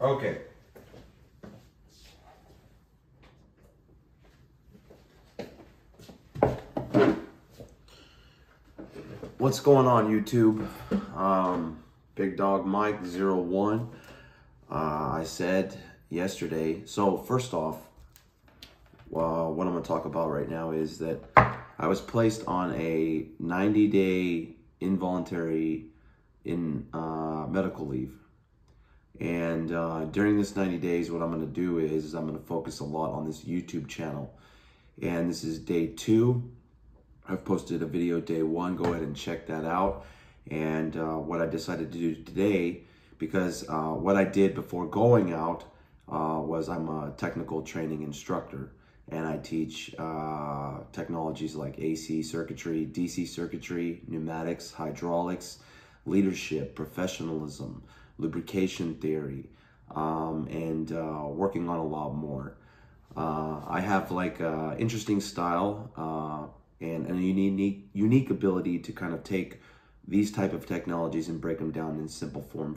Okay. What's going on, YouTube? Big Dog Mike 01. I said yesterday. So first off, what I'm going to talk about right now is that I was placed on a 90-day involuntary medical leave. And during this 90 days, what I'm going to do is I'm going to focus a lot on this YouTube channel. And this is day 2. I've posted a video day 1. Go ahead and check that out. And what I decided to do today, because what I did before going out was I'm a technical training instructor. And I teach technologies like AC circuitry, DC circuitry, pneumatics, hydraulics, leadership, professionalism, lubrication theory, and working on a lot more. I have like an interesting style and a unique ability to kind of take these type of technologies and break them down in simple form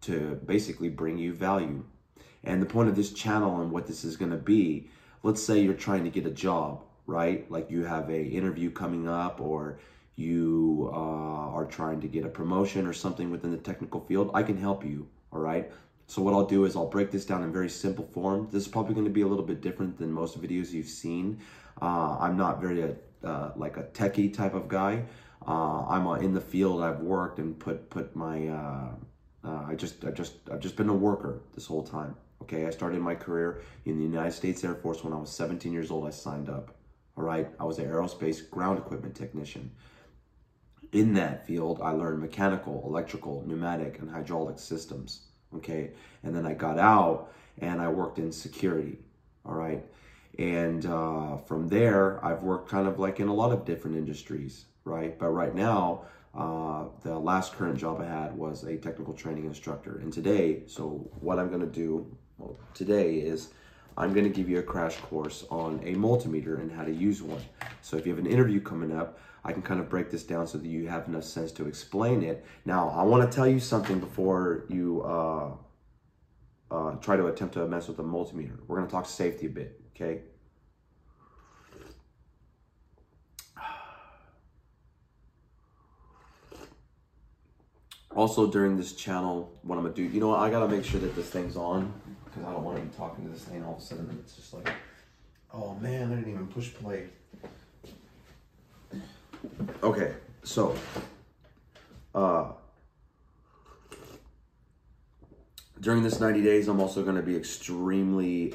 to basically bring you value. And the point of this channel and what this is going to be, let's say you're trying to get a job, right? Like you have a interview coming up, or you are trying to get a promotion or something within the technical field. I can help you, all right? So what I'll do is I'll break this down in very simple form. This is probably going to be a little bit different than most videos you've seen. I'm not very like a techie type of guy. I'm in the field. I've worked and put my I've just been a worker this whole time. Okay, I started my career in the United States Air Force when I was 17 years old. I signed up. All right, I was an aerospace ground equipment technician. In that field, I learned mechanical, electrical, pneumatic, and hydraulic systems. Okay, and then I got out and I worked in security. All right, and from there, I've worked kind of like in a lot of different industries. Right, but right now, the last current job I had was a technical training instructor. And today, so what I'm going to do today is I'm going to give you a crash course on a multimeter and how to use one. So if you have an interview coming up, I can kind of break this down so that you have enough sense to explain it. Now, I want to tell you something before you try to attempt to mess with a multimeter. We're going to talk safety a bit, okay? Also, during this channel, what I'm going to do, you know what, I got to make sure that this thing's on, because I don't want to be talking to this thing all of a sudden. It's just like, oh man, I didn't even push play. Okay, so, during this 90 days, I'm also going to be extremely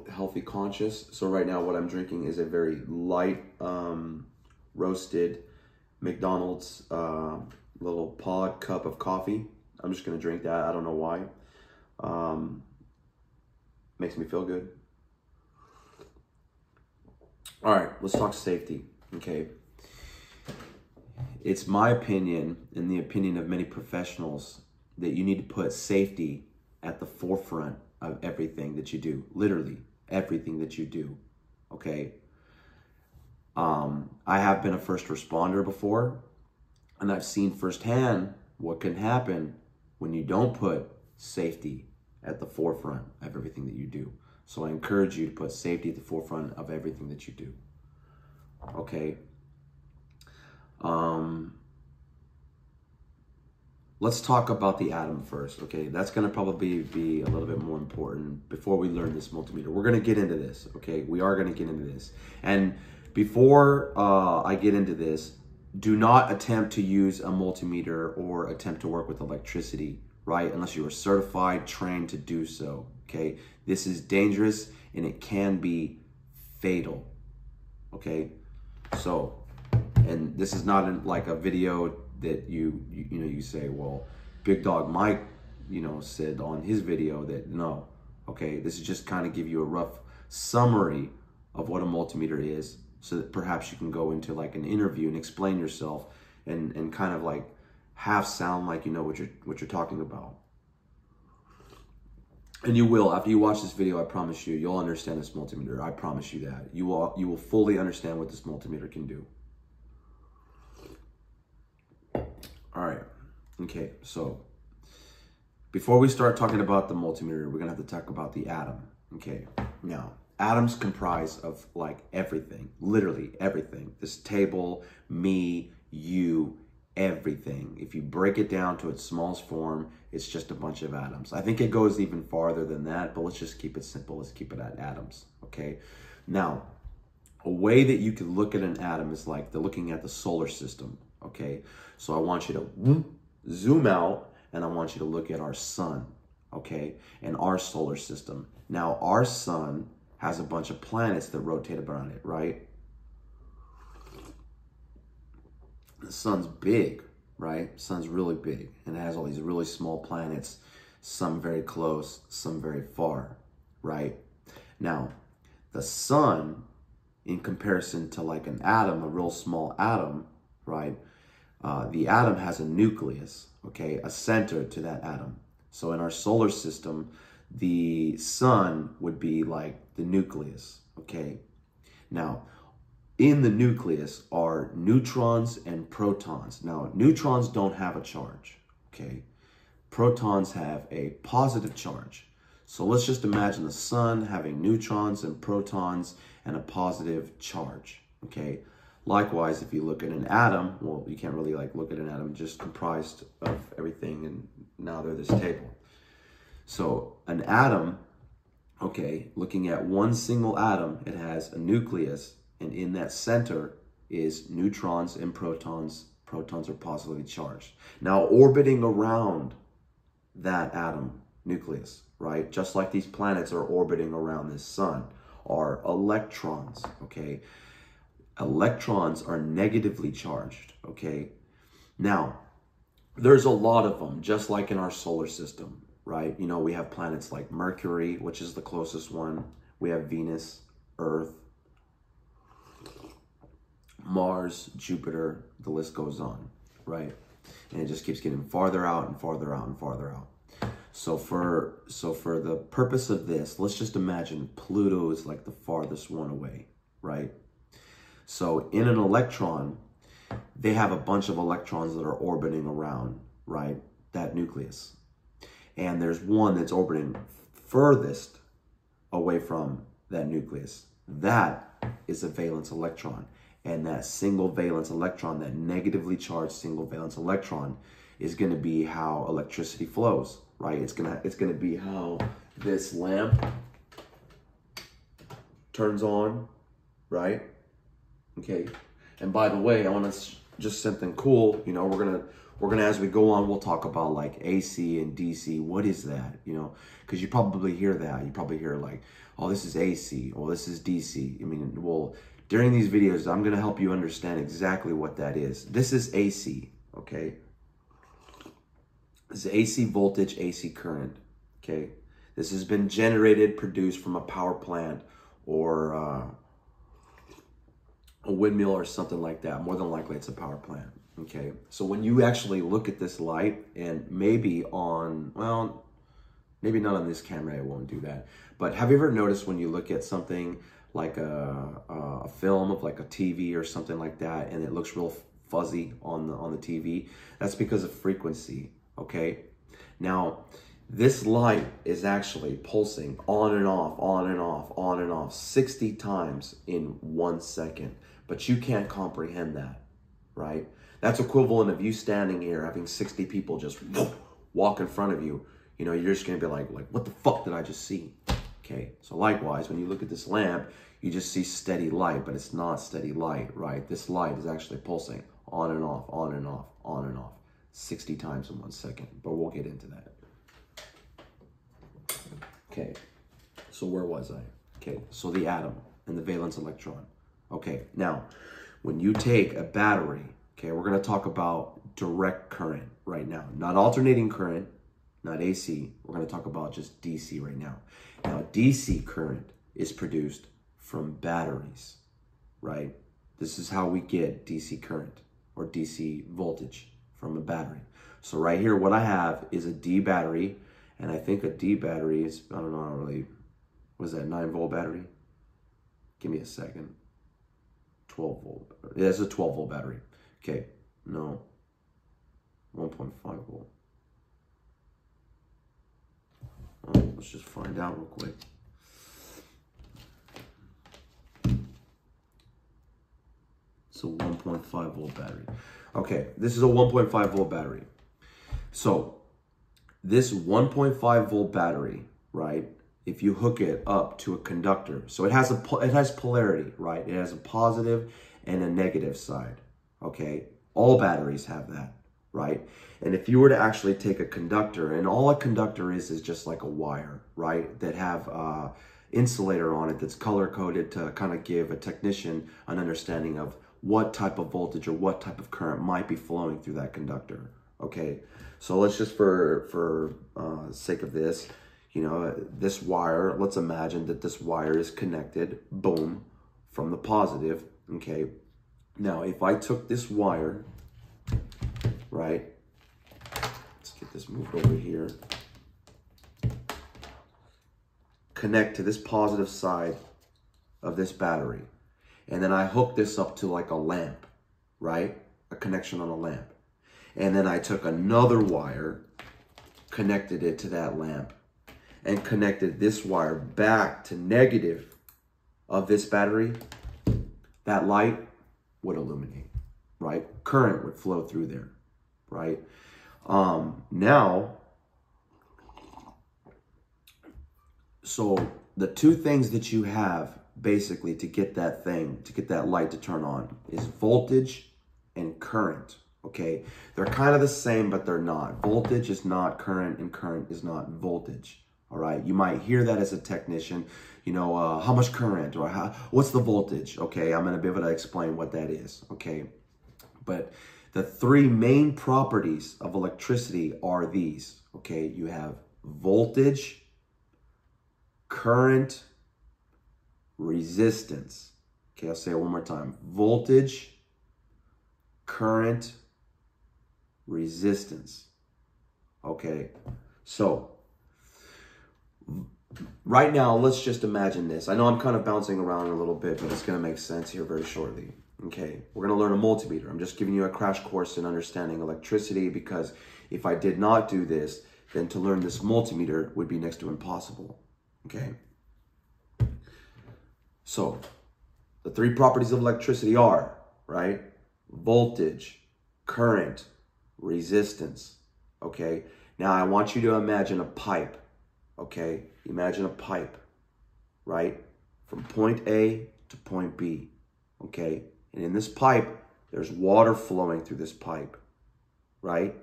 healthy conscious. So right now, what I'm drinking is a very light, roasted McDonald's, little pod cup of coffee. I'm just gonna drink that. I don't know why. Makes me feel good. All right, let's talk safety. Okay, it's my opinion, and the opinion of many professionals, that you need to put safety at the forefront of everything that you do. Literally everything that you do. Okay. I have been a first responder before. And I've seen firsthand what can happen when you don't put safety at the forefront of everything that you do. So I encourage you to put safety at the forefront of everything that you do. Okay. Let's talk about the atom first. Okay, that's going to probably be a little bit more important before we learn this multimeter. We're going to get into this. Okay, we are going to get into this. And before I get into this, do not attempt to use a multimeter or attempt to work with electricity, right? Unless you are certified, trained to do so, okay? This is dangerous and it can be fatal, okay? So, and this is not like a video that you say, well, Big Dog Mike, said on his video that no, okay? This is just kind of give you a rough summary of what a multimeter is, so that perhaps you can go into like an interview and explain yourself and kind of like half sound like you know what you're talking about. And you will, after you watch this video, I promise you, you'll understand this multimeter. I promise you that. You will fully understand what this multimeter can do. All right. Okay, so before we start talking about the multimeter, we're gonna have to talk about the atom. Okay, now atoms comprise of like everything, literally everything. This table, me, you, everything. If you break it down to its smallest form, it's just a bunch of atoms. I think it goes even farther than that, but let's just keep it simple. Let's keep it at atoms, okay? Now, a way that you can look at an atom is like they're looking at the solar system, okay? So I want you to zoom out and I want you to look at our sun, okay? And our solar system. Now, our sun has a bunch of planets that rotate around it, right? The sun's big, right? Sun's really big, and it has all these really small planets, some very close, some very far, right? Now, the sun, in comparison to like an atom, a real small atom, right? The atom has a nucleus, okay? A center to that atom. So in our solar system, the sun would be like the nucleus, okay? Now, in the nucleus are neutrons and protons. Now, neutrons don't have a charge, okay? Protons have a positive charge. So let's just imagine the sun having neutrons and protons and a positive charge, okay? Likewise, if you look at an atom, well, you can't really like look at an atom just comprised of everything, and now they're this table. So an atom, okay, looking at one single atom, it has a nucleus, and in that center is neutrons and protons. Protons are positively charged. Now, orbiting around that atom nucleus, right? Just like these planets are orbiting around this sun, are electrons, okay? Electrons are negatively charged, okay? Now, there's a lot of them, just like in our solar system, right? You know, we have planets like Mercury, which is the closest one. We have Venus, Earth, Mars, Jupiter, the list goes on, right? And it just keeps getting farther out and farther out and farther out. So for the purpose of this, let's just imagine Pluto is like the farthest one away, right? So in an electron, they have a bunch of electrons that are orbiting around, right, that nucleus. And there's one that's orbiting furthest away from that nucleus. That is a valence electron. And that single valence electron, that negatively charged single valence electron, is going to be how electricity flows, right? It's gonna be how this lamp turns on, right? Okay. And by the way, I want to just something cool. You know, we're gonna as we go on, we'll talk about like AC and DC. What is that? You know, because you probably hear that. You probably hear like, oh, this is AC, or this is DC. I mean, well, during these videos, I'm going to help you understand exactly what that is. This is AC, okay? This is AC voltage, AC current, okay? This has been generated, produced from a power plant or a windmill or something like that. More than likely, it's a power plant, okay? So when you actually look at this light, and maybe on, well, maybe not on this camera, it won't do that. But have you ever noticed when you look at something like a film of like a TV or something like that, and it looks real fuzzy on the TV? That's because of frequency, okay? Now, this light is actually pulsing on and off, on and off, on and off 60 times in 1 second, but you can't comprehend that, right? That's equivalent of you standing here having 60 people just walk in front of you. You know, you're just gonna be like, what the fuck did I just see? Okay, so likewise, when you look at this lamp, you just see steady light, but it's not steady light, right? This light is actually pulsing on and off, on and off, on and off, 60 times in 1 second, but we'll get into that. Okay, so where was I? Okay, so the atom and the valence electron. Okay, now, when you take a battery, okay, we're gonna talk about direct current right now, not alternating current, not AC. We're going to talk about just DC right now. Now, DC current is produced from batteries, right? This is how we get DC current or DC voltage from a battery. So right here, what I have is a D battery, and I think a D battery is, I don't know, what is that, 9-volt battery? Give me a second. 12 volt. Yeah, it's a 12 volt battery. Okay, no, 1.5 volt. Let's just find out real quick. It's a 1.5 volt battery. Okay, this is a 1.5 volt battery. So this 1.5 volt battery, right? If you hook it up to a conductor, so it has polarity, right? It has a positive and a negative side. Okay, all batteries have that, right? And if you were to actually take a conductor, and all a conductor is just like a wire, right? That have insulator on it that's color coded to kind of give a technician an understanding of what type of voltage or what type of current might be flowing through that conductor. Okay, so let's just for sake of this, you know, this wire, let's imagine that this wire is connected, boom, from the positive. Okay, now if I took this wire, right, let's get this moved over here, connect to this positive side of this battery, and then I hook this up to like a lamp, right, a connection on a lamp, and then I took another wire, connected it to that lamp, and connected this wire back to negative of this battery, that light would illuminate, right? Current would flow through there, right? Now, so the two things that you have basically to get that thing, to get that light to turn on, is voltage and current, okay? They're kind of the same, but they're not. Voltage is not current, and current is not voltage. All right, you might hear that as a technician, you know, how much current or what's the voltage? Okay, I'm going to be able to explain what that is. Okay, but the three main properties of electricity are these. Okay, you have voltage, current, resistance. Okay, I'll say it one more time. Voltage, current, resistance. Okay, so right now, let's just imagine this. I know I'm kind of bouncing around a little bit, but it's going to make sense here very shortly. Okay, we're going to learn a multimeter. I'm just giving you a crash course in understanding electricity, because if I did not do this, then to learn this multimeter would be next to impossible. Okay, so the three properties of electricity are, right, voltage, current, resistance. Okay, now I want you to imagine a pipe. Okay, imagine a pipe, right? From point A to point B, okay? And in this pipe, there's water flowing through this pipe, right?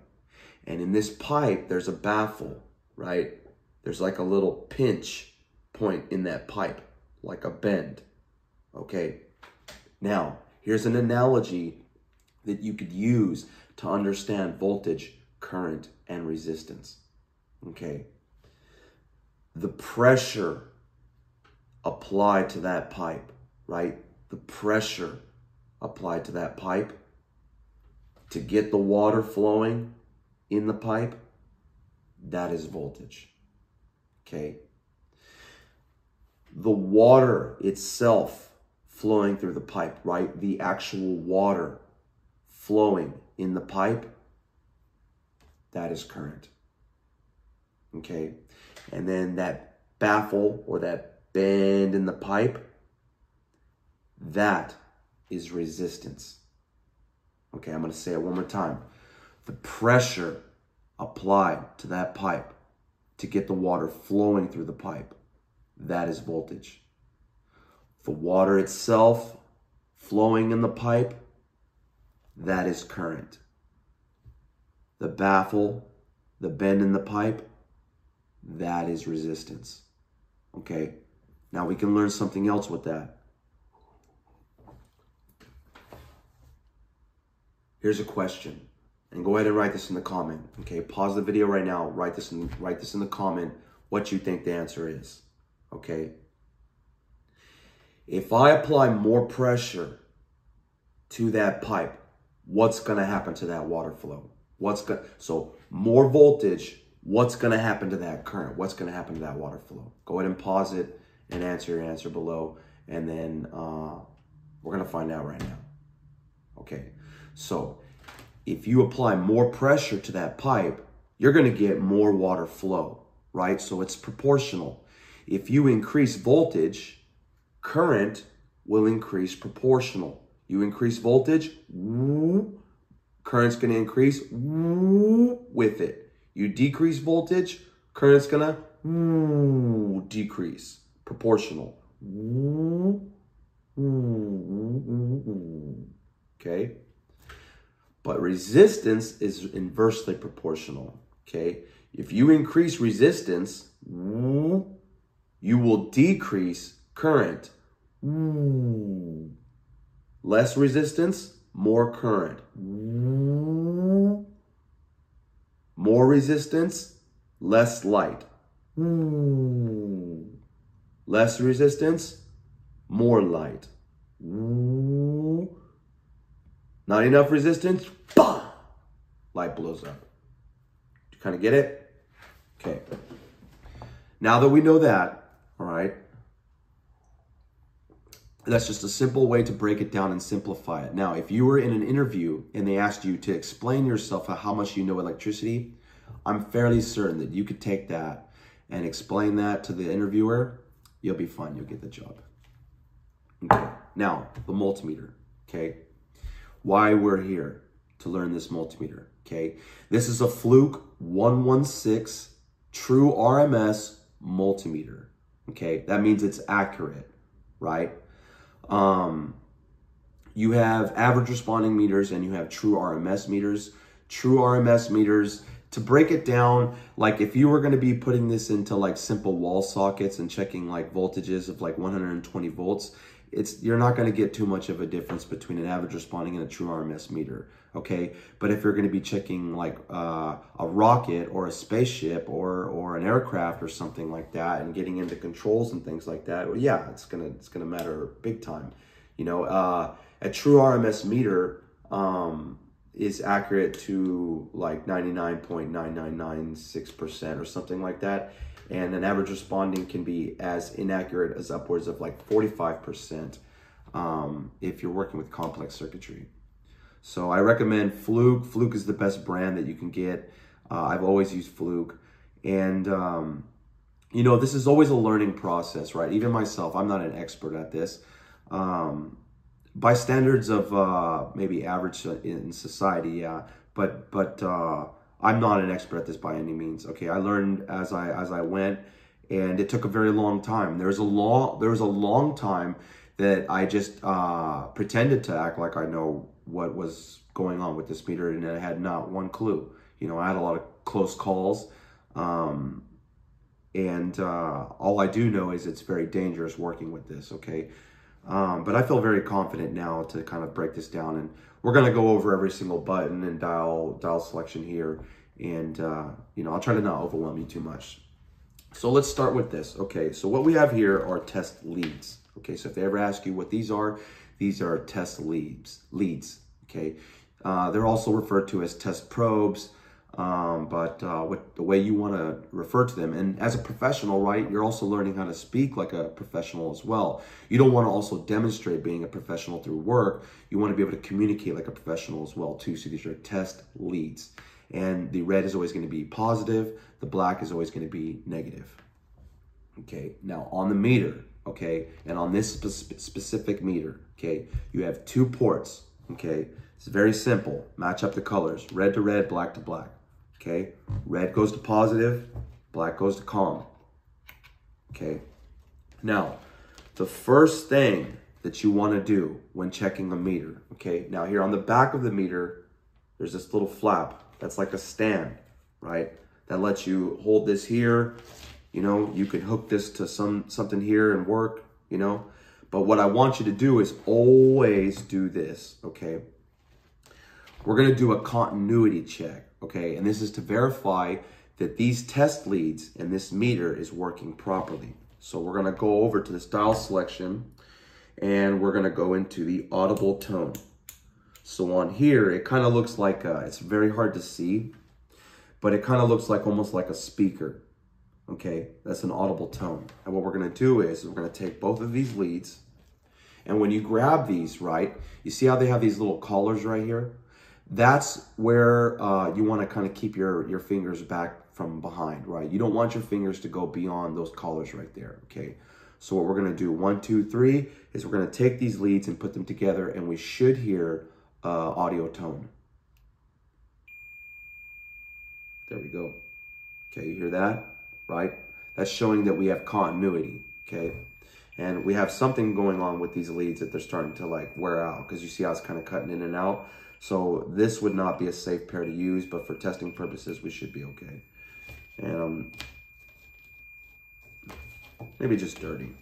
And in this pipe, there's a baffle, right? There's like a little pinch point in that pipe, like a bend, okay? Now, here's an analogy that you could use to understand voltage, current, and resistance, okay? The pressure applied to that pipe, right? The pressure applied to that pipe to get the water flowing in the pipe, that is voltage, okay? The water itself flowing through the pipe, right? The actual water flowing in the pipe, that is current, okay? And then that baffle or that bend in the pipe, that is resistance. Okay, I'm going to say it one more time. The pressure applied to that pipe to get the water flowing through the pipe, that is voltage. The water itself flowing in the pipe, that is current. The baffle, the bend in the pipe, that is resistance. Okay, now we can learn something else with that. Here's a question, and go ahead and write this in the comment. Okay, pause the video right now. Write this in the comment what you think the answer is. Okay, if I apply more pressure to that pipe, what's going to happen to that water flow? So more voltage. What's going to happen to that current? What's going to happen to that water flow? Go ahead and pause it and answer your answer below. And then we're going to find out right now. Okay, so if you apply more pressure to that pipe, you're going to get more water flow, right? So it's proportional. If you increase voltage, current will increase proportional. You increase voltage, current's going to increase with it. You decrease voltage, current's going to decrease. Proportional. Okay? But resistance is inversely proportional. Okay? If you increase resistance, you will decrease current. Less resistance, more current. More resistance, less light. Less resistance, more light. Not enough resistance, bah! Light blows up. You kind of get it? Okay. Now that we know that, all right, that's just a simple way to break it down and simplify it. Now, if you were in an interview and they asked you to explain yourself how much you know electricity, I'm fairly certain that you could take that and explain that to the interviewer. You'll be fine. You'll get the job. Okay. Now, the multimeter. Okay. Why we're here to learn this multimeter. Okay. This is a Fluke 116 true RMS multimeter. Okay. That means it's accurate, right? You have average responding meters and you have true RMS meters. True RMS meters, to break it down, like if you were going to be putting this into like simple wall sockets and checking like voltages of like 120 volts, you're not going to get too much of a difference between an average responding and a true RMS meter. Okay. But if you're going to be checking like a rocket or a spaceship or an aircraft or something like that and getting into controls and things like that, well, yeah, it's going to matter big time. You know, a true RMS meter is accurate to like 99.9996% or something like that. And an average responding can be as inaccurate as upwards of like 45% if you're working with complex circuitry. So I recommend Fluke. Fluke is the best brand that you can get. I've always used Fluke. And, you know, this is always a learning process, right? Even myself, I'm not an expert at this. By standards of maybe average in society, yeah. But I'm not an expert at this by any means. Okay, I learned as I went, and it took a very long time. There was a long time that I just pretended to act like I know what was going on with this meter, and I had not one clue. You know, I had a lot of close calls, and all I do know is it's very dangerous working with this. Okay. But I feel very confident now to kind of break this down, and we're going to go over every single button and dial selection here. And, you know, I'll try to not overwhelm you too much. So let's start with this. Okay. So what we have here are test leads. Okay. So if they ever ask you what these are test leads. Okay. They're also referred to as test probes. But the way you want to refer to them, and as a professional, right, you're also learning how to speak like a professional as well. You don't want to also demonstrate being a professional through work. You want to be able to communicate like a professional as well too. So these are test leads, and the red is always going to be positive. The black is always going to be negative. Okay. Now on the meter, okay, and on this specific meter, okay, you have 2 ports. Okay. It's very simple. Match up the colors, red to red, black to black. Okay, red goes to positive, black goes to calm. Okay, now the first thing that you want to do when checking a meter, okay, now here on the back of the meter, there's this little flap that's like a stand, right? That lets you hold this here. You know, you can hook this to something here and work, you know. But what I want you to do is always do this, okay? We're going to do a continuity check, okay? And this is to verify that these test leads and this meter is working properly. So we're going to go over to this dial selection, and we're going to go into the audible tone. So on here, it kind of looks like, it's very hard to see, but it kind of looks like almost like a speaker, okay? That's an audible tone. And what we're going to do is we're going to take both of these leads, and when you grab these, right, you see how they have these little collars right here? That's where you want to kind of keep your fingers back from behind, right? You don't want your fingers to go beyond those collars right there, okay? So what we're gonna do, 1, 2, 3, is we're gonna take these leads and put them together, and we should hear audio tone. There we go. Okay, you hear that, right? That's showing that we have continuity, okay? And we have something going on with these leads that they're starting to like wear out, because you see how it's kind of cutting in and out. So this would not be a safe pair to use, but for testing purposes, we should be okay. And maybe just dirty.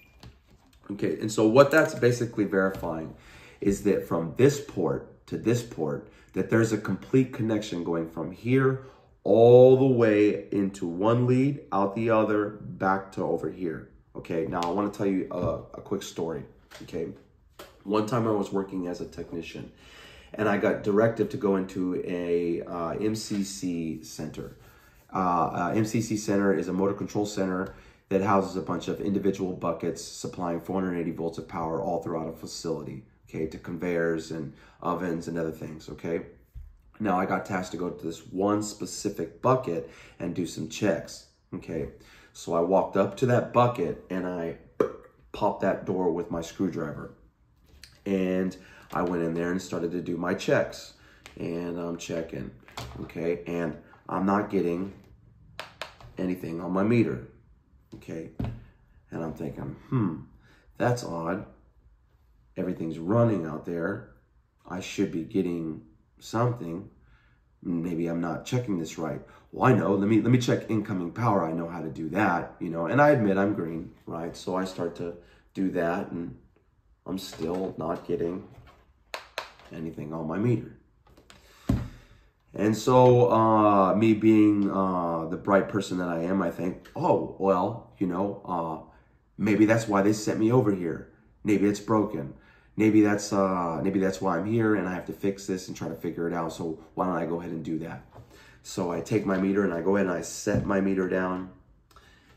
Okay, and so what that's basically verifying is that from this port to this port, that there's a complete connection going from here all the way into one lead, out the other, back to over here. Okay, now I want to tell you a quick story. Okay, one time I was working as a technician, and I got directed to go into a MCC center. MCC center is a motor control center that houses a bunch of individual buckets supplying 480 volts of power all throughout a facility, okay, to conveyors and ovens and other things, okay? Now I got tasked to go to this one specific bucket and do some checks, okay? So I walked up to that bucket and I popped that door with my screwdriver. And I went in there and started to do my checks. And I'm checking, okay? And I'm not getting anything on my meter, okay? And I'm thinking, that's odd. Everything's running out there. I should be getting something. Maybe I'm not checking this right. Well, I know, let me check incoming power. I know how to do that, you know, and I admit I'm green, right? So I start to do that and I'm still not getting anything on my meter. And so me being the bright person that I am, I think, oh, well, you know, maybe that's why they sent me over here. Maybe it's broken. Maybe that's why I'm here and I have to fix this and try to figure it out. So why don't I go ahead and do that? So I take my meter and I go ahead and I set my meter down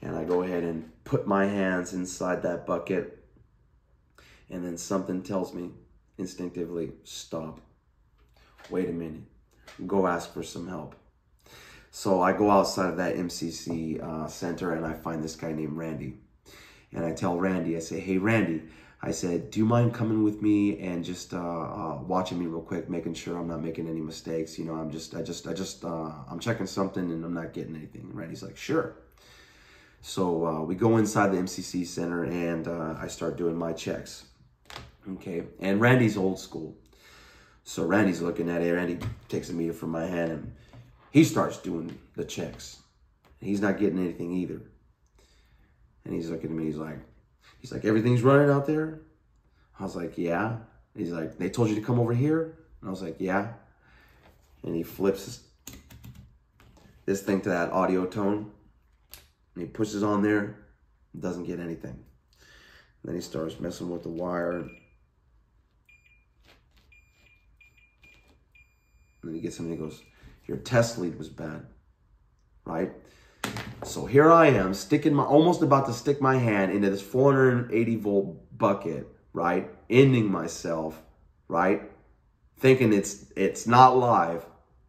and I go ahead and put my hands inside that bucket. And then something tells me instinctively, stop. Wait a minute. Go ask for some help. So I go outside of that MCC center and I find this guy named Randy. And I tell Randy, I say, hey, Randy, I said, do you mind coming with me and just watching me real quick, making sure I'm not making any mistakes? You know, I'm checking something and I'm not getting anything. And Randy's like, sure. So we go inside the MCC center and I start doing my checks. Okay, and Randy's old school. So Randy's looking at it. Randy takes a meter from my hand and he starts doing the checks. He's not getting anything either. And he's looking at me, he's like, everything's running out there? I was like, yeah. He's like, they told you to come over here? And I was like, yeah. And he flips this thing to that audio tone. And he pushes on there, doesn't get anything. And then he starts messing with the wire. And then he gets something and he goes, your test lead was bad, right? So here I am, almost about to stick my hand into this 480 volt bucket, right? Ending myself, right? Thinking it's not live,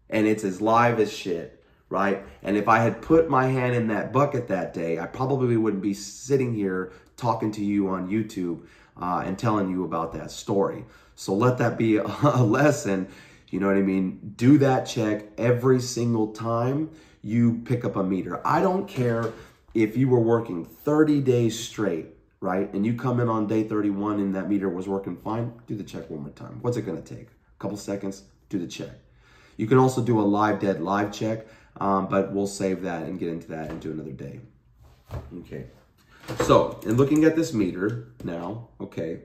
and it's as live as shit, right? And if I had put my hand in that bucket that day, I probably wouldn't be sitting here talking to you on YouTube and telling you about that story. So let that be a lesson. You know what I mean? Do that check every single time you pick up a meter. I don't care if you were working 30 days straight, right? And you come in on day 31 and that meter was working fine, do the check one more time. What's it gonna take? A couple seconds, do the check. You can also do a live check, but we'll save that and get into that into another day. Okay, so in looking at this meter now, okay,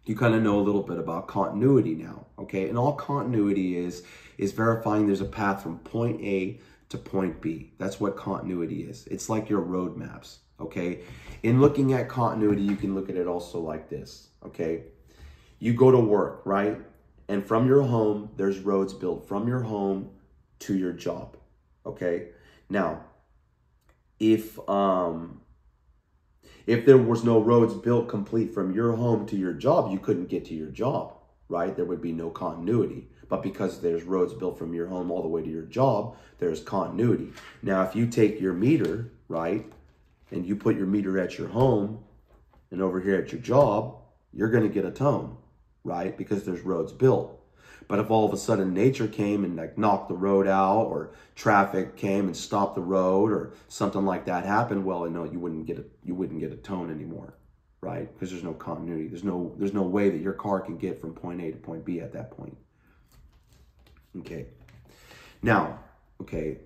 you kind of know a little bit about continuity now, okay? And all continuity is verifying there's a path from point A to point B. That's what continuity is. It's like your road maps, okay? In looking at continuity, you can look at it also like this, okay? You go to work, right? And from your home, there's roads built from your home to your job, okay? Now, if there was no roads built complete from your home to your job, you couldn't get to your job, right? There would be no continuity. But because there's roads built from your home all the way to your job, there's continuity. Now, if you take your meter, right, and you put your meter at your home and over here at your job, you're going to get a tone, right, because there's roads built. But if all of a sudden nature came and like knocked the road out, or traffic came and stopped the road, or something like that happened, well, no, you wouldn't get a tone anymore, right? Because there's no continuity. There's no way that your car can get from point A to point B at that point. Okay. Now, okay,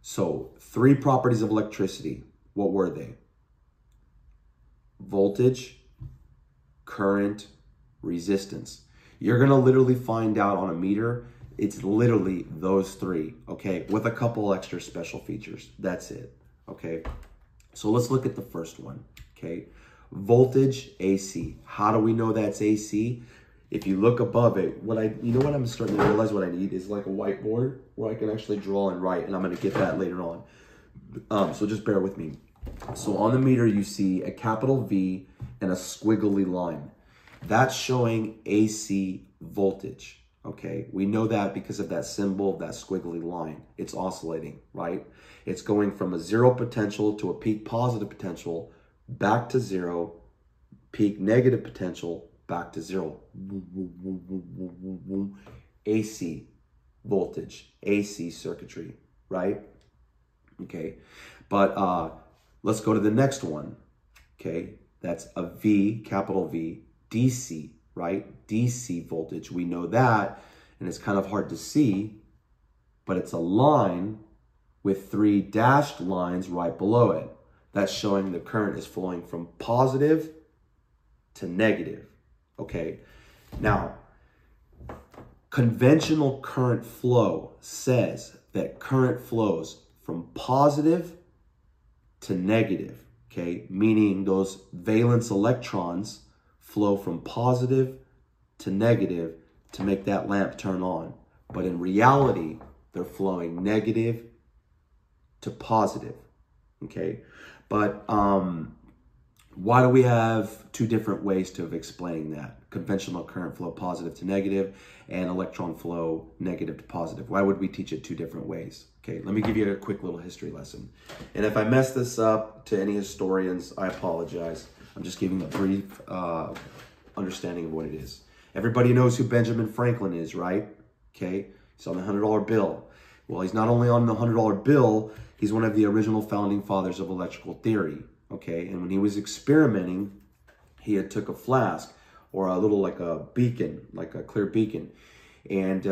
so 3 properties of electricity. What were they? Voltage, current, resistance. You're going to literally find out on a meter, it's literally those 3, okay, with a couple extra special features. That's it, okay? So let's look at the first one, okay? Voltage, AC. How do we know that's AC? If you look above it, you know what I'm starting to realize what I need is like a whiteboard where I can actually draw and write, and I'm going to get that later on. So just bear with me. So on the meter, you see a capital V and a squiggly line. That's showing AC voltage, okay? We know that because of that symbol, that squiggly line. It's oscillating, right? It's going from a 0 potential to a peak positive potential, back to 0, peak negative potential, back to 0. AC voltage, AC circuitry, right? Okay, but let's go to the next one, okay? That's a V, capital V, DC, right? DC voltage, we know that, and it's kind of hard to see, but it's a line with 3 dashed lines right below it. That's showing the current is flowing from positive to negative, okay? Now, conventional current flow says that current flows from positive to negative, okay? Meaning those valence electrons flow from positive to negative to make that lamp turn on. But in reality, they're flowing negative to positive, okay? But why do we have 2 different ways to explain that? Conventional current flow positive to negative and electron flow negative to positive. Why would we teach it 2 different ways? Okay, let me give you a quick little history lesson. And if I mess this up to any historians, I apologize. I'm just giving a brief understanding of what it is. Everybody knows who Benjamin Franklin is, right? Okay, he's on the $100 bill. Well, he's not only on the $100 bill, he's one of the original founding fathers of electrical theory. Okay, and when he was experimenting, he had took a flask or a little like a beacon, like a clear beacon, and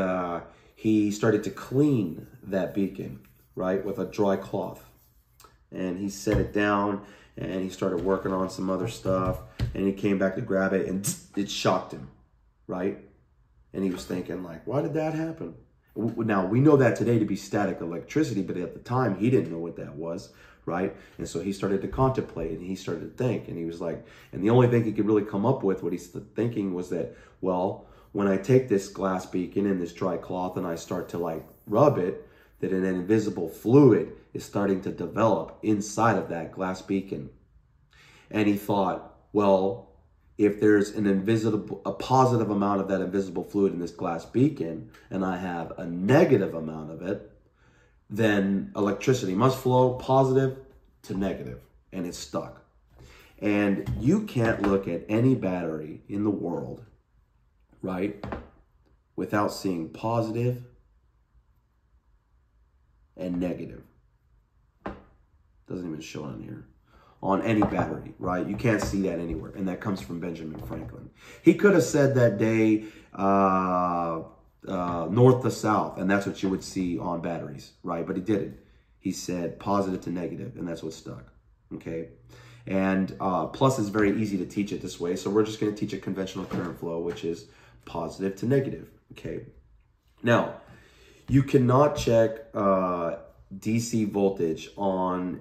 he started to clean that beacon, right, with a dry cloth. And he set it down and he started working on some other stuff, and he came back to grab it and it shocked him, right? And he was thinking like, why did that happen? Now, we know that today to be static electricity, but at the time he didn't know what that was, right? And so he started to contemplate and he started to think, and he was like, and the only thing he could really come up with, what he's thinking was that, well, when I take this glass beacon and this dry cloth and I start to like rub it, that an invisible fluid is starting to develop inside of that glass beacon. And he thought, well, if there's a positive amount of that invisible fluid in this glass beacon and I have a negative amount of it, then electricity must flow positive to negative, and it's stuck. And you can't look at any battery in the world, right, without seeing positive and negative. Doesn't even show on here. On any battery, right? You can't see that anywhere. And that comes from Benjamin Franklin. He could have said that day north to south, and that's what you would see on batteries, right? But he didn't. He said positive to negative, and that's what stuck, okay? And plus, it's very easy to teach it this way, so we're just going to teach a conventional current flow, which is positive to negative, okay? Now, you cannot check DC voltage on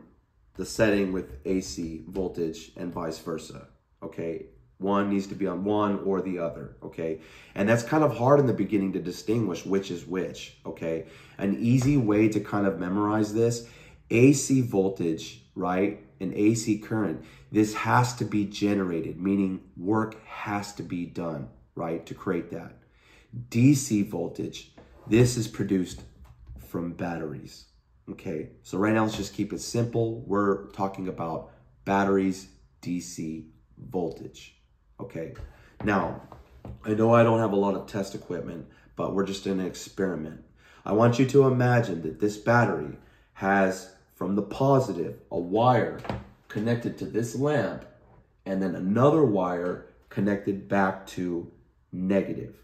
the setting with AC voltage and vice versa, okay? One needs to be on one or the other, okay? And that's kind of hard in the beginning to distinguish which is which, okay? An easy way to kind of memorize this, AC voltage, right, and AC current, this has to be generated, meaning work has to be done, right, to create that. DC voltage, this is produced from batteries. Okay, so right now let's just keep it simple. We're talking about batteries, DC voltage. Okay, now I know I don't have a lot of test equipment, but we're just in an experiment. I want you to imagine that this battery has, from the positive, a wire connected to this lamp, and then another wire connected back to negative.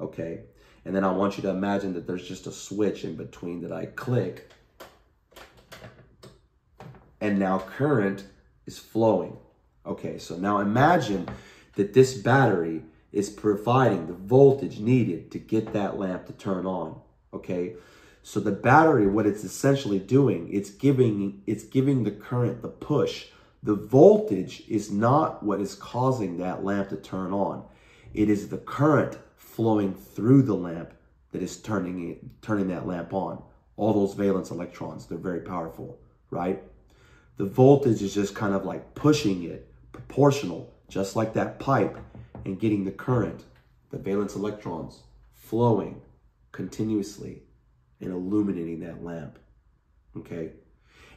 Okay, and then I want you to imagine that there's just a switch in between that I click, and now current is flowing. Okay, so now imagine that this battery is providing the voltage needed to get that lamp to turn on. Okay, so the battery, what it's essentially doing, it's giving the current the push. The voltage is not what is causing that lamp to turn on. It is the current flowing through the lamp that is turning that lamp on. All those valence electrons, they're very powerful, right? The voltage is just kind of like pushing it, proportional, just like that pipe, and getting the current, the valence electrons, flowing continuously and illuminating that lamp. Okay?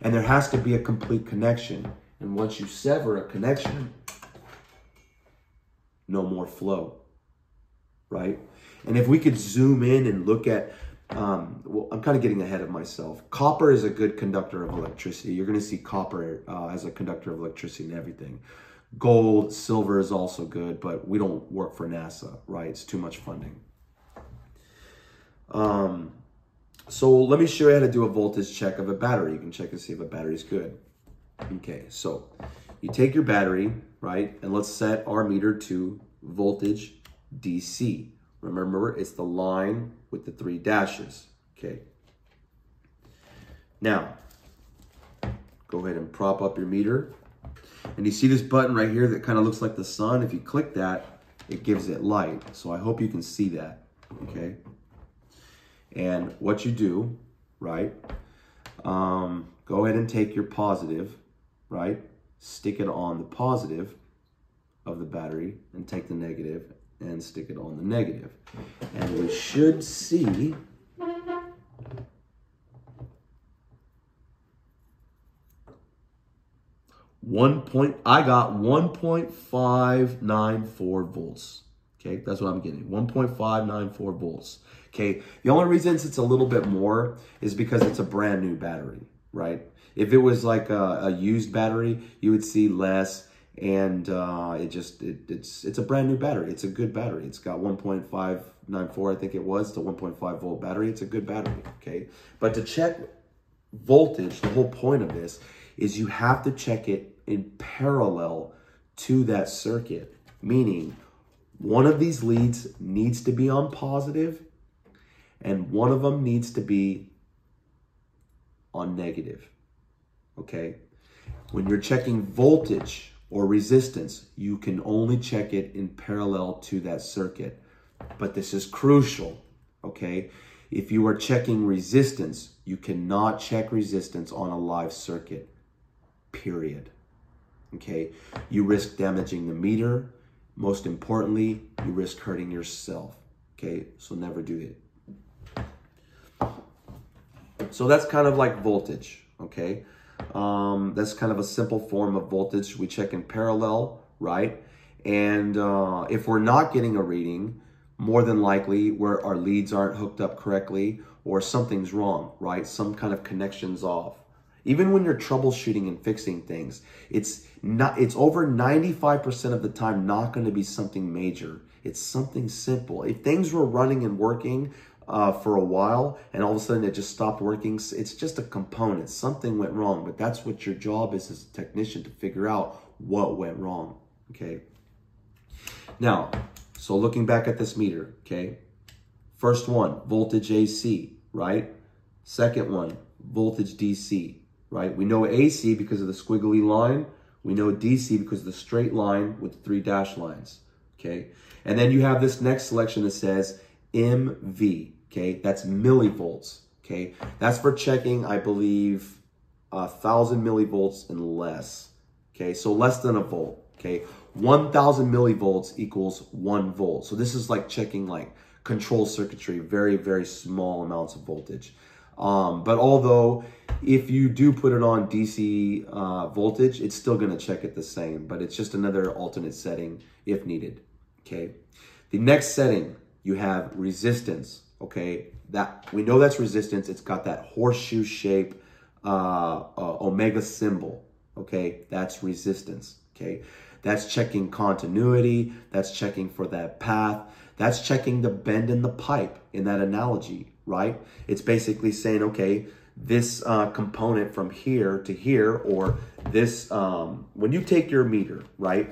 And there has to be a complete connection. And once you sever a connection, no more flow, right? And if we could zoom in and look at, well, I'm kind of getting ahead of myself. Copper is a good conductor of electricity. You're going to see copper as a conductor of electricity and everything. Gold, silver is also good, but we don't work for NASA, right? It's too much funding. So let me show you how to do a voltage check of a battery. You can check and see if a battery is good. Okay, so you take your battery, right? And let's set our meter to voltage DC. Remember, it's the line with the 3 dashes, okay? Now, go ahead and prop up your meter. And you see this button right here that kind of looks like the sun? If you click that, it gives it light. So I hope you can see that, okay? And what you do, right? Go ahead and take your positive, right? Stick it on the positive of the battery and take the negative and stick it on the negative. And we should see I got 1.594 volts. Okay, that's what I'm getting, 1.594 volts. Okay, the only reason it's a little bit more is because it's a brand new battery, right? If it was like a used battery, you would see less, and it's a brand new battery. It's a good battery. It's got 1.594, I think it was, to 1.5 volt battery. It's a good battery, okay? But to check voltage, the whole point of this is you have to check it in parallel to that circuit, meaning one of these leads needs to be on positive and one of them needs to be on negative, okay? When you're checking voltage or resistance, you can only check it in parallel to that circuit. But this is crucial, okay? If you are checking resistance, you cannot check resistance on a live circuit, period, okay? You risk damaging the meter. Most importantly, you risk hurting yourself, okay? So never do it. So that's kind of like voltage, okay? That's kind of a simple form of voltage. We check in parallel, right? And if we're not getting a reading, more than likely where our leads aren't hooked up correctly or something's wrong, right? Some kind of connection's off. Even when you're troubleshooting and fixing things, it's over 95% of the time not going to be something major. It's something simple. If things were running and working for a while and all of a sudden it just stopped working, it's just a component. Something went wrong, but that's what your job is as a technician, to figure out what went wrong, okay? Now, so looking back at this meter, okay? First one, voltage AC, right? Second one, voltage DC, right? We know AC because of the squiggly line. We know DC because of the straight line with 3 dash lines, okay? And then you have this next selection that says MV, okay? That's millivolts, okay? That's for checking, I believe, 1,000 millivolts and less, okay? So less than a volt, okay? 1,000 millivolts equals 1 volt. So this is like checking like control circuitry, very, very small amounts of voltage. But although if you do put it on DC voltage, it's still going to check it the same, but it's just another alternate setting if needed. Okay. The next setting, you have resistance. Okay. That we know that's resistance. It's got that horseshoe shape, omega symbol. Okay. That's resistance. Okay. That's checking continuity. That's checking for that path. That's checking the bend in the pipe in that analogy, right? It's basically saying, okay, this component from here to here, or this, when you take your meter, right?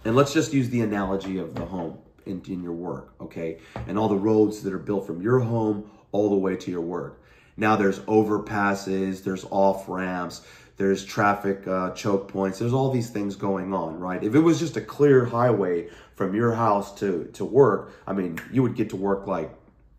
And let's just use the analogy of the home in your work, okay? And all the roads that are built from your home all the way to your work. Now there's overpasses, there's off ramps, there's traffic choke points. There's all these things going on, right? If it was just a clear highway from your house to work, I mean, you would get to work like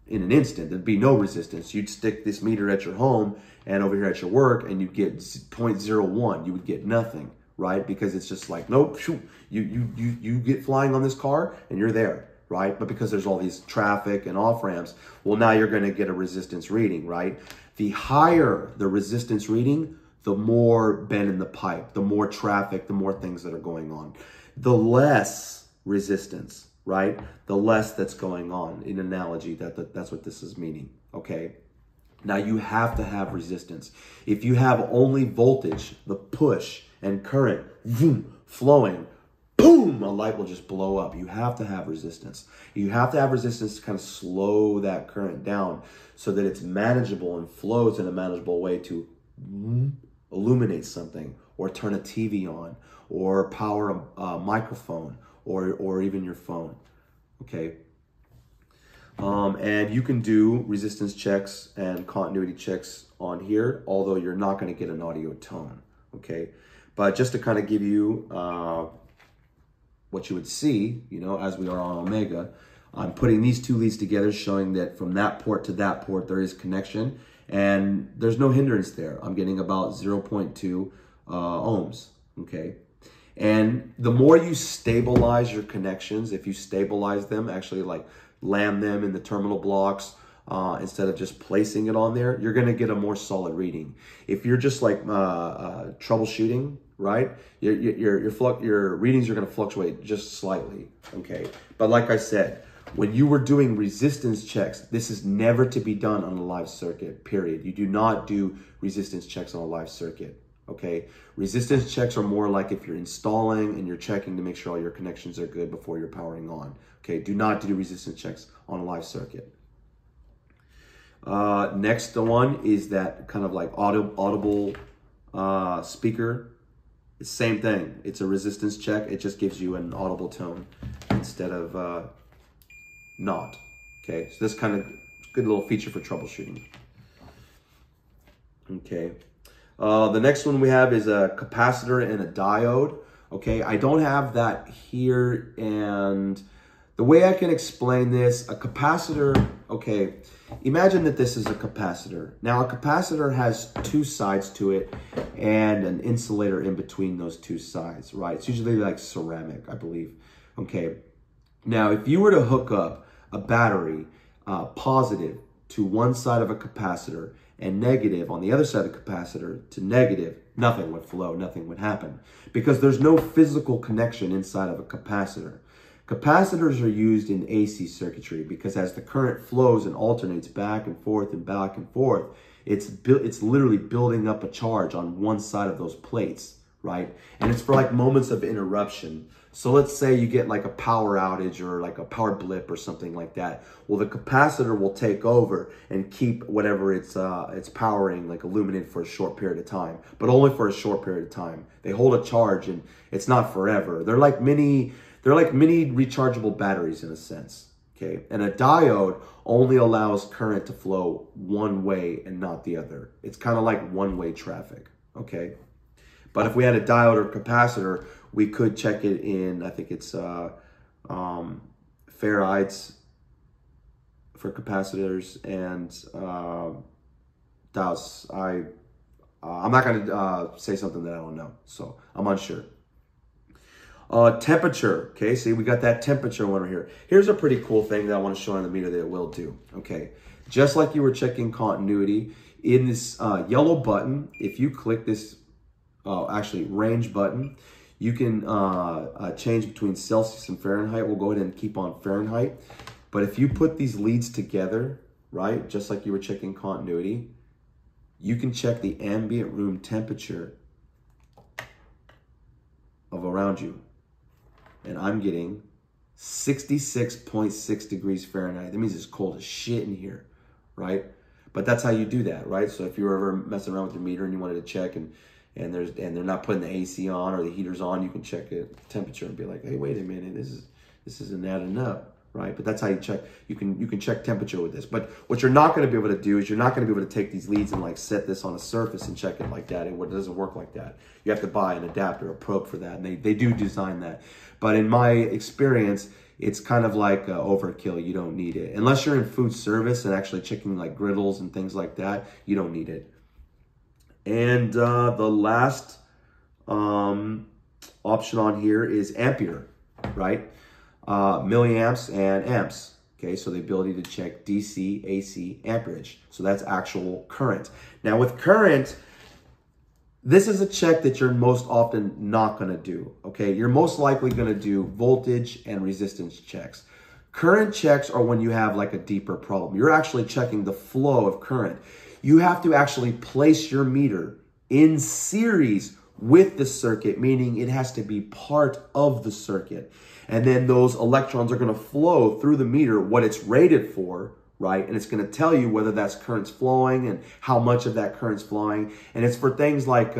in an instant. There'd be no resistance. You'd stick this meter at your home and over here at your work, and you'd get 0.01. You would get nothing, right? Because it's just like, nope, shoot, you get flying on this car and you're there, right? But because there's all these traffic and off ramps, well, now you're going to get a resistance reading, right? The higher the resistance reading, the more bend in the pipe, the more traffic, the more things that are going on. The less resistance, right? The less that's going on. In analogy, that's what this is meaning, okay? Now you have to have resistance. If you have only voltage, the push and current, boom, flowing, boom, a light will just blow up. You have to have resistance. You have to have resistance to kind of slow that current down so that it's manageable and flows in a manageable way to illuminate something, or turn a TV on, or power a microphone, or even your phone, okay? And you can do resistance checks and continuity checks on here, although you're not going to get an audio tone, okay? But just to kind of give you what you would see, you know, as we are on Omega, I'm putting these two leads together, showing that from that port to that port, there is connection. And there's no hindrance there. I'm getting about 0.2 ohms, okay? And the more you stabilize your connections, if you stabilize them, actually like lam them in the terminal blocks, instead of just placing it on there, you're gonna get a more solid reading. If you're just like troubleshooting, right? Your readings are gonna fluctuate just slightly, okay? But like I said, when you were doing resistance checks, this is never to be done on a live circuit, period. You do not do resistance checks on a live circuit, okay? Resistance checks are more like if you're installing and you're checking to make sure all your connections are good before you're powering on, okay? Do not do resistance checks on a live circuit. Next one is that kind of like audible speaker. It's same thing. It's a resistance check. It just gives you an audible tone instead of not, okay? So this kind of good little feature for troubleshooting. Okay. The next one we have is a capacitor and a diode. Okay, I don't have that here, and the way I can explain this, a capacitor, okay, imagine that this is a capacitor. Now a capacitor has two sides to it and an insulator in between those two sides, right? It's usually like ceramic, I believe. Okay, now if you were to hook up a battery positive to one side of a capacitor and negative on the other side of the capacitor to negative, nothing would flow, nothing would happen, because there's no physical connection inside of a capacitor. Capacitors are used in AC circuitry because as the current flows and alternates back and forth, it's literally building up a charge on one side of those plates, right? And it's for like moments of interruption. So let's say you get like a power outage or like a power blip or something like that. Well, the capacitor will take over and keep whatever it's powering like illuminated for a short period of time, but only for a short period of time. They hold a charge and it's not forever. They're like mini rechargeable batteries in a sense, okay? And a diode only allows current to flow one way and not the other. It's kind of like one-way traffic, okay? But if we had a diode or capacitor, we could check it in, I think it's farads for capacitors and diodes. I'm not going to say something that I don't know, so I'm unsure. Temperature, okay, see we got that temperature one right here. Here's a pretty cool thing that I want to show on the meter that it will do, okay. Just like you were checking continuity, in this yellow button, if you click this, actually range button, you can change between Celsius and Fahrenheit. We'll go ahead and keep on Fahrenheit. But if you put these leads together, right, just like you were checking continuity, you can check the ambient room temperature of around you. And I'm getting 66.6 degrees Fahrenheit. That means it's cold as shit in here, right? But that's how you do that, right? So if you're ever messing around with your meter and you wanted to check and they're not putting the AC on or the heaters on, you can check the temperature and be like, hey, wait a minute, this isn't adding up, right? But that's how you check. You can check temperature with this. But what you're not going to be able to do is you're not going to be able to take these leads and like set this on a surface and check it like that. It doesn't work like that. You have to buy an adapter, a probe for that, and they do design that. But in my experience, it's kind of like overkill. You don't need it. Unless you're in food service and actually checking like griddles and things like that, you don't need it. And the last option on here is ampere, right? Milliamps and amps. Okay, so the ability to check DC, AC, amperage. So that's actual current. Now with current, this is a check that you're most often not going to do, okay? You're most likely going to do voltage and resistance checks. Current checks are when you have like a deeper problem. You're actually checking the flow of current. You have to actually place your meter in series with the circuit, meaning it has to be part of the circuit. And then those electrons are going to flow through the meter, what it's rated for, right? And it's going to tell you whether that's current's flowing and how much of that current's flowing. And it's for things like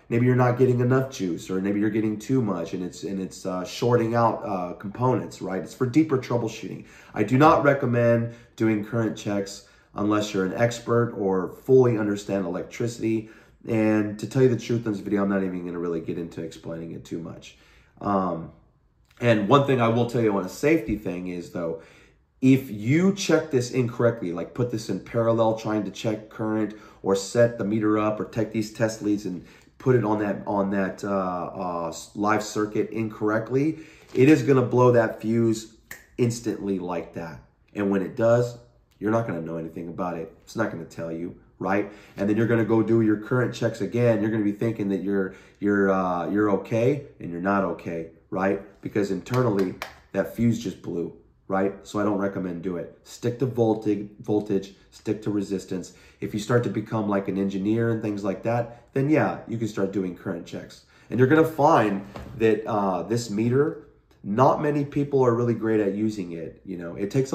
maybe you're not getting enough juice, or maybe you're getting too much, and it's shorting out components, right? It's for deeper troubleshooting. I do not recommend doing current checks unless you're an expert or fully understand electricity. And to tell you the truth in this video, I'm not even going to really get into explaining it too much. And one thing I will tell you on a safety thing is, though, if you check this incorrectly, like put this in parallel trying to check current, or set the meter up, or take these test leads and put it on that live circuit incorrectly, it is going to blow that fuse instantly like that. And when it does, you're not going to know anything about it. It's not going to tell you, right? And then you're going to go do your current checks again. You're going to be thinking that you're okay, and you're not okay, right? Because internally that fuse just blew, right? So I don't recommend do it. Stick to voltage, stick to resistance. If you start to become like an engineer and things like that, then yeah, you can start doing current checks. And you're going to find that this meter, not many people are really great at using it. You know, it takes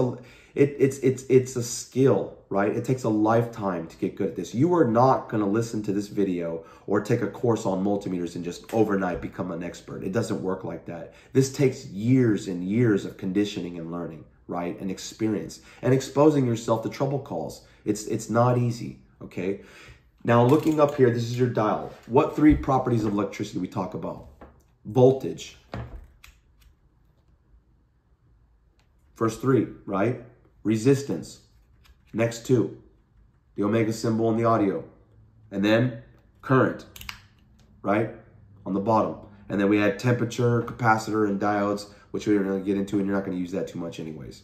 it's a skill, right? It takes a lifetime to get good at this. You are not going to listen to this video or take a course on multimeters and just overnight become an expert. It doesn't work like that. This takes years and years of conditioning and learning, right? And experience and exposing yourself to trouble calls. It's not easy, okay? Now looking up here, this is your dial. What three properties of electricity we talk about? Voltage. First three, right? Resistance. Next two. The omega symbol in the audio. And then current, right? On the bottom. And then we had temperature, capacitor, and diodes, which we're going to get into, and you're not going to use that too much anyways.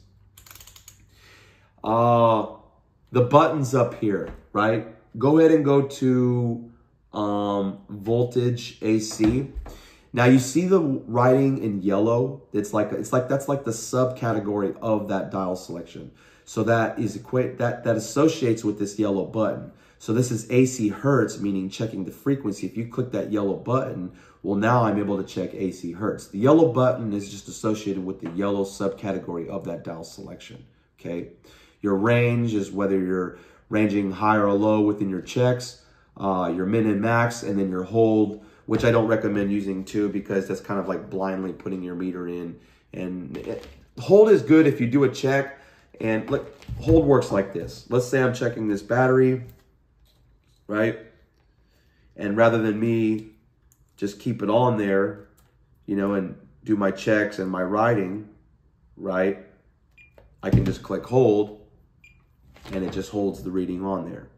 The buttons up here, right? Go ahead and go to voltage AC. Now you see the writing in yellow. That's like the subcategory of that dial selection. So that is that associates with this yellow button. So this is AC hertz, meaning checking the frequency. If you click that yellow button, well, now I'm able to check AC hertz. The yellow button is just associated with the yellow subcategory of that dial selection. Okay. Your range is whether you're ranging high or low within your checks, your min and max, and then your hold, which I don't recommend using too, because that's kind of like blindly putting your meter in. And hold is good if you do a check, and hold works like this. Let's say I'm checking this battery, right? And rather than me just keep it on there, you know, and do my checks and my writing, right? I can just click hold, and it just holds the reading on there.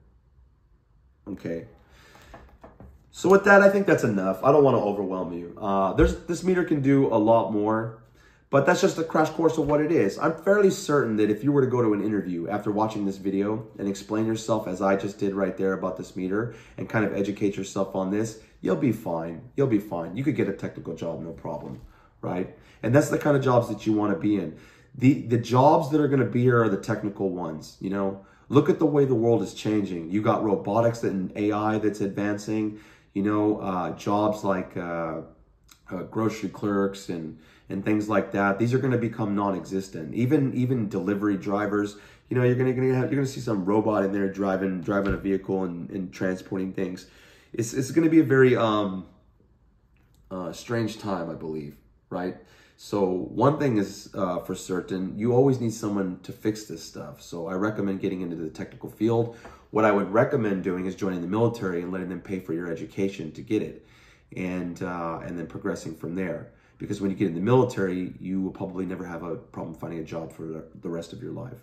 Okay. So with that, I think that's enough. I don't want to overwhelm you. This meter can do a lot more, but that's just a crash course of what it is. I'm fairly certain that if you were to go to an interview after watching this video and explain yourself as I just did right there about this meter and kind of educate yourself on this, you'll be fine. You'll be fine. You could get a technical job, no problem, right? And that's the kind of jobs that you want to be in. The jobs that are going to be here are the technical ones, you know? Look at the way the world is changing. You got robotics and AI that's advancing. You know, jobs like grocery clerks and things like that. These are going to become non-existent. Even delivery drivers. You know, you're gonna see some robot in there driving a vehicle and transporting things. It's going to be a very strange time, I believe. Right. So one thing is for certain, you always need someone to fix this stuff. So I recommend getting into the technical field. What I would recommend doing is joining the military and letting them pay for your education to get it, and then progressing from there. Because when you get in the military, you will probably never have a problem finding a job for the rest of your life.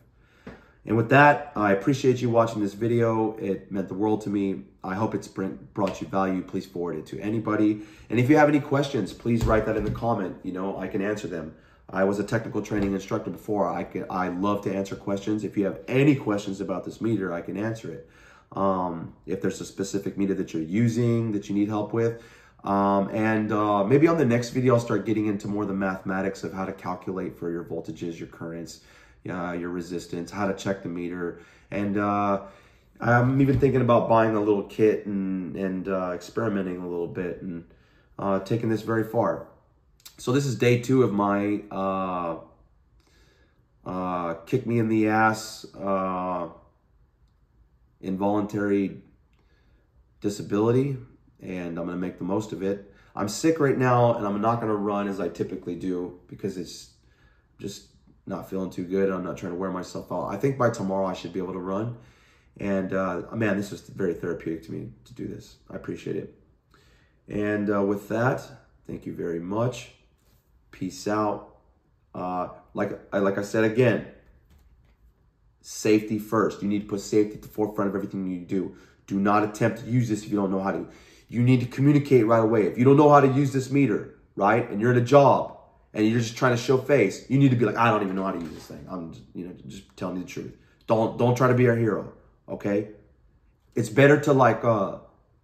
And with that, I appreciate you watching this video. It meant the world to me. I hope it's brought you value. Please forward it to anybody. And if you have any questions, please write that in the comment. You know, I can answer them. I was a technical training instructor before. I love to answer questions. If you have any questions about this meter, I can answer it. If there's a specific meter that you're using that you need help with. Maybe on the next video, I'll start getting into more of the mathematics of how to calculate for your voltages, your currents, your resistance, how to check the meter. And I'm even thinking about buying a little kit and experimenting a little bit and taking this very far. So this is day 2 of my kick me in the ass involuntary disability, and I'm going to make the most of it. I'm sick right now, and I'm not going to run as I typically do because it's just not feeling too good. I'm not trying to wear myself out. I think by tomorrow I should be able to run. And man, this was very therapeutic to me to do this. I appreciate it. And with that, thank you very much. Peace out. Like I said again, safety first. You need to put safety at the forefront of everything you do. Do not attempt to use this if you don't know how to. You need to communicate right away. If you don't know how to use this meter, right, and you're in a job and you're just trying to show face, you need to be like, I don't even know how to use this thing. I'm just telling you the truth. Don't try to be our hero, okay? It's better to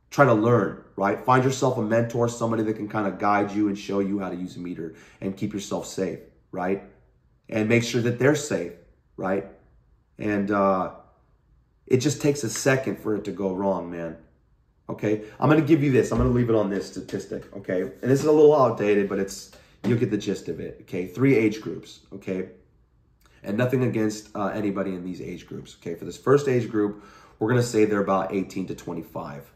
try to learn, right? Find yourself a mentor, somebody that can kind of guide you and show you how to use a meter and keep yourself safe, right? And make sure that they're safe, right? And it just takes a second for it to go wrong, man. Okay, I'm going to give you this. I'm going to leave it on this statistic, okay? And this is a little outdated, but you'll get the gist of it, okay? 3 age groups, okay? And nothing against anybody in these age groups, okay? For this first age group, we're going to say they're about 18 to 25.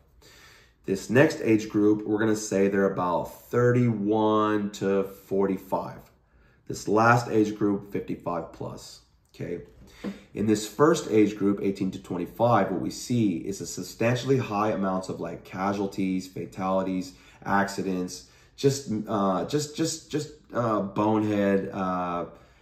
This next age group, we're going to say they're about 31 to 45. This last age group, 55 plus, okay? In this first age group, 18 to 25, what we see is a substantially high amounts of like casualties, fatalities, accidents, just bonehead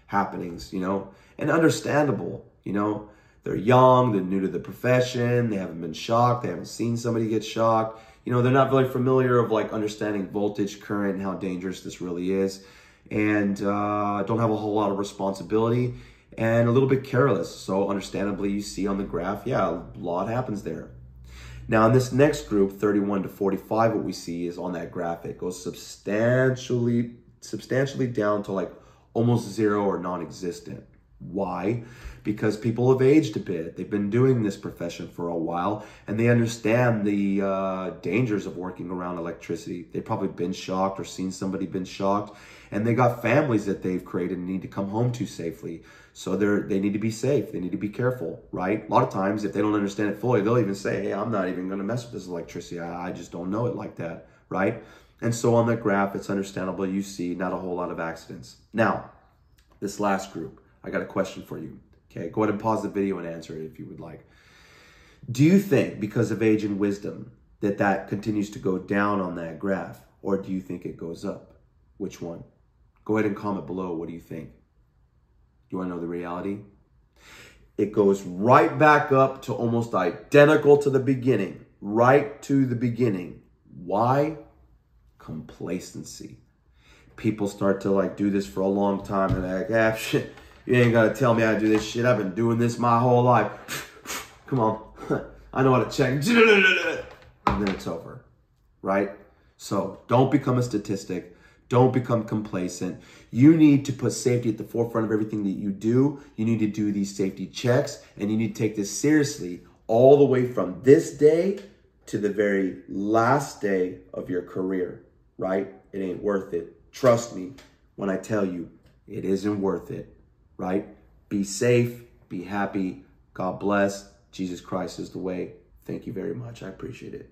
happenings, you know, and understandable, you know. They're young, they're new to the profession, they haven't been shocked, they haven't seen somebody get shocked, you know, they're not really familiar of like understanding voltage, current, and how dangerous this really is, and don't have a whole lot of responsibility. And a little bit careless. So understandably, you see on the graph, yeah, a lot happens there. Now in this next group, 31 to 45, what we see is on that graph, it goes substantially down to like almost 0 or non-existent. Why? Because people have aged a bit. They've been doing this profession for a while, and they understand the dangers of working around electricity. They've probably been shocked or seen somebody been shocked, and they got families that they've created and need to come home to safely. So they need to be safe. They need to be careful, right? A lot of times, if they don't understand it fully, they'll even say, hey, I'm not even going to mess with this electricity. I just don't know it like that, right? And so on that graph, it's understandable. You see not a whole lot of accidents. Now, this last group, I got a question for you. Okay, go ahead and pause the video and answer it if you would like. Do you think, because of age and wisdom, that continues to go down on that graph? Or do you think it goes up? Which one? Go ahead and comment below. What do you think? You want to know the reality? It goes right back up to almost identical to the beginning. Right to the beginning. Why? Complacency. People start to like do this for a long time and they're like, ah, shit, you ain't got to tell me how to do this shit. I've been doing this my whole life. Come on. I know how to check. And then it's over, right? So don't become a statistic. Don't become complacent. You need to put safety at the forefront of everything that you do. You need to do these safety checks, and you need to take this seriously all the way from this day to the very last day of your career, right? It ain't worth it. Trust me when I tell you it isn't worth it, right? Be safe, be happy. God bless. Jesus Christ is the way. Thank you very much. I appreciate it.